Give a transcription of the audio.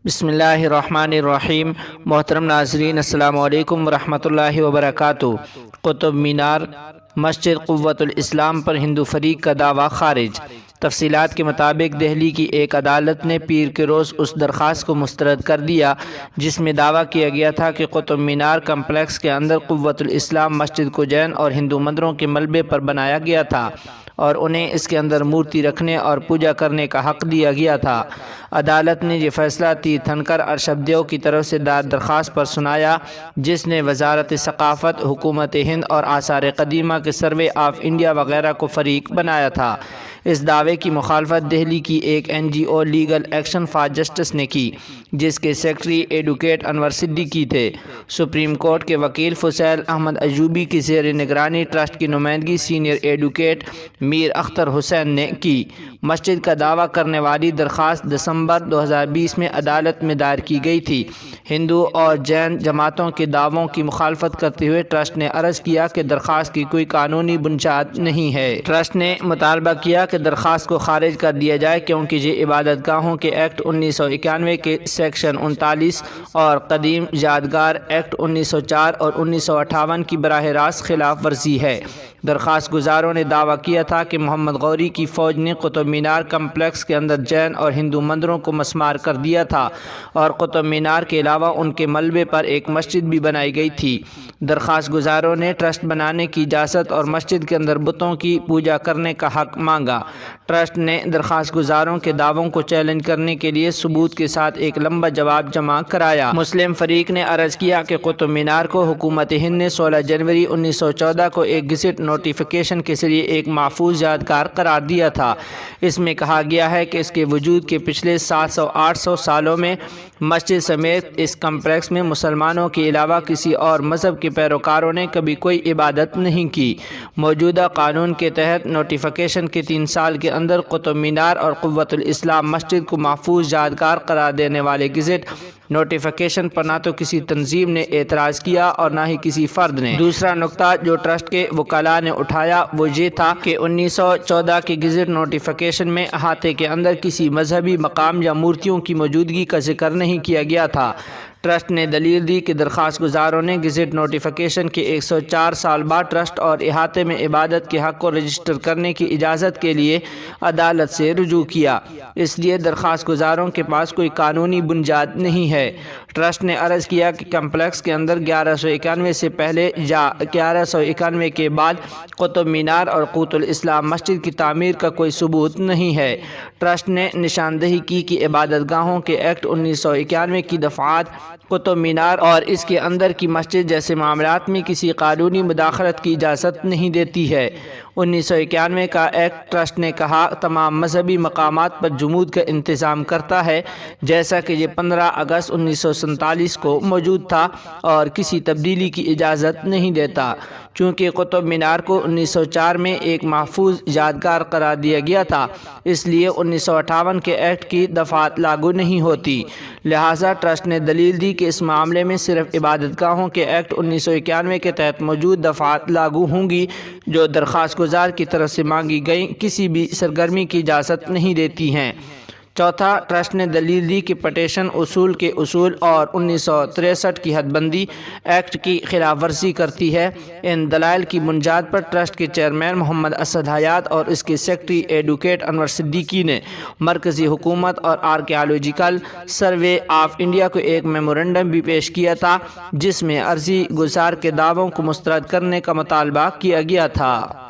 بسم اللہ الرحمن الرحیم۔ محترم ناظرین، السلام علیکم ورحمۃ اللہ وبرکاتہ۔ قطب مینار مسجد قوت الاسلام پر ہندو فریق کا دعویٰ خارج۔ تفصیلات کے مطابق دہلی کی ایک عدالت نے پیر کے روز اس درخواست کو مسترد کر دیا جس میں دعویٰ کیا گیا تھا کہ قطب مینار کمپلیکس کے اندر قوت الاسلام مسجد کو جین اور ہندو مندروں کے ملبے پر بنایا گیا تھا اور انہیں اس کے اندر مورتی رکھنے اور پوجا کرنے کا حق دیا گیا تھا۔ عدالت نے یہ فیصلہ تیرتھنکر ارشد دیو کی طرف سے دار درخواست پر سنایا، جس نے وزارت ثقافت، حکومت ہند اور آثار قدیمہ کے سروے آف انڈیا وغیرہ کو فریق بنایا تھا۔ اس دعوے کی مخالفت دہلی کی ایک NGO legal action for justice نے کی، جس کے سیکرٹری ایڈوکیٹ انور صدیقی تھے۔ سپریم کورٹ کے وکیل فصیل احمد ایوبی کی زیر نگرانی ٹرسٹ کی نمائندگی سینئر ایڈوکیٹ میر اختر حسین نے کی۔ مسجد کا دعویٰ کرنے والی درخواست دسمبر 2020 میں عدالت میں دائر کی گئی تھی۔ ہندو اور جین جماعتوں کے دعووں کی مخالفت کرتے ہوئے ٹرسٹ نے عرض کیا کہ درخواست کی کوئی قانونی بنیاد نہیں ہے۔ ٹرسٹ نے مطالبہ کیا کہ درخواست کو خارج کر دیا جائے کیونکہ یہ عبادت گاہوں کے ایکٹ 1991 کے سیکشن 39 اور قدیم یادگار ایکٹ 1904 اور 1958 کی براہ راست خلاف ورزی ہے۔ درخواست گزاروں نے دعویٰ کیا تھا کہ محمد غوری کی فوج نے قطب مینار کمپلیکس کے اندر جین اور ہندو مندروں کو مسمار کر دیا تھا اور قطب مینار کے علاوہ ان کے ملبے پر ایک مسجد بھی بنائی گئی تھی۔ درخواست گزاروں نے ٹرسٹ بنانے کی اجازت اور مسجد کے اندر بتوں کی پوجا کرنے کا حق مانگا۔ ٹرسٹ نے درخواست گزاروں کے دعووں کو چیلنج کرنے کے لیے ثبوت کے ساتھ ایک لمبا جواب جمع کرایا۔ مسلم فریق نے عرض کیا کہ قطب مینار کو حکومت ہند نے 16 جنوری 1914 کو ایک گزٹ نوٹیفیکیشن کے ذریعے ایک محفوظ یادگار قرار دیا تھا۔ اس میں کہا گیا ہے کہ اس کے وجود کے پچھلے 700-800 سالوں میں مسجد سمیت اس کمپلیکس میں مسلمانوں کے علاوہ کسی اور مذہب کے پیروکاروں نے کبھی کوئی عبادت نہیں کی۔ موجودہ قانون کے تحت نوٹیفیکیشن کے 3 سال کے اندر قطب مینار اور قوت الاسلام مسجد کو محفوظ یادگار قرار دینے والے گزٹ نوٹیفیکیشن پر نہ تو کسی تنظیم نے اعتراض کیا اور نہ ہی کسی فرد نے۔ دوسرا نقطہ جو ٹرسٹ کے وکلاء نے اٹھایا وہ یہ تھا کہ 1914 کے گزٹ نوٹیفیکیشن میں احاطے کے اندر کسی مذہبی مقام یا مورتیوں کی موجودگی کا ذکر نہیں کیا گیا تھا۔ ٹرسٹ نے دلیل دی کہ درخواست گزاروں نے گزٹ نوٹیفیکیشن کے 104 سال بعد ٹرسٹ اور احاطے میں عبادت کے حق کو رجسٹر کرنے کی اجازت کے لیے عدالت سے رجوع کیا، اس لیے درخواست گزاروں کے پاس کوئی قانونی بنیاد نہیں ہے۔ ٹرسٹ نے عرض کیا کہ کمپلیکس کے اندر 1191 سے پہلے یا 1191 کے بعد قطب مینار اور قوت الاسلام مسجد کی تعمیر کا کوئی ثبوت نہیں ہے۔ ٹرسٹ نے نشاندہی کی کہ عبادت گاہوں کے ایکٹ 1991 کی دفعات قطب مینار اور اس کے اندر کی مسجد جیسے معاملات میں کسی قانونی مداخلت کی اجازت نہیں دیتی ہے۔ 1991 کا ایکٹ ٹرسٹ نے کہا تمام مذہبی مقامات پر جمود کا انتظام کرتا ہے، جیسا کہ یہ 15 اگست 1947 کو موجود تھا اور کسی تبدیلی کی اجازت نہیں دیتا۔ چونکہ قطب مینار کو 1904 میں ایک محفوظ یادگار قرار دیا گیا تھا، اس لیے 1958 کے ایکٹ کی دفعات لاگو نہیں ہوتی۔ لہٰذا ٹرسٹ نے دلیل دی کہ اس معاملے میں صرف عبادت گاہوں کے ایکٹ 1991 کے تحت موجود دفعات لاگو ہوں گی جو درخواست گزار کی طرف سے مانگی گئیں کسی بھی سرگرمی کی اجازت نہیں دیتی ہیں۔ چوتھا، ٹرسٹ نے دلیل دی کہ پٹیشن اصول کے اصول اور 1963 کی حد بندی ایکٹ کی خلاف ورزی کرتی ہے۔ ان دلائل کی بنیاد پر ٹرسٹ کے چیئرمین محمد اسد حیات اور اس کے سیکرٹری ایڈوکیٹ انور صدیقی نے مرکزی حکومت اور آرکیالوجیکل سروے آف انڈیا کو ایک میمورنڈم بھی پیش کیا تھا جس میں عرضی گزار کے دعووں کو مسترد کرنے کا مطالبہ کیا گیا تھا۔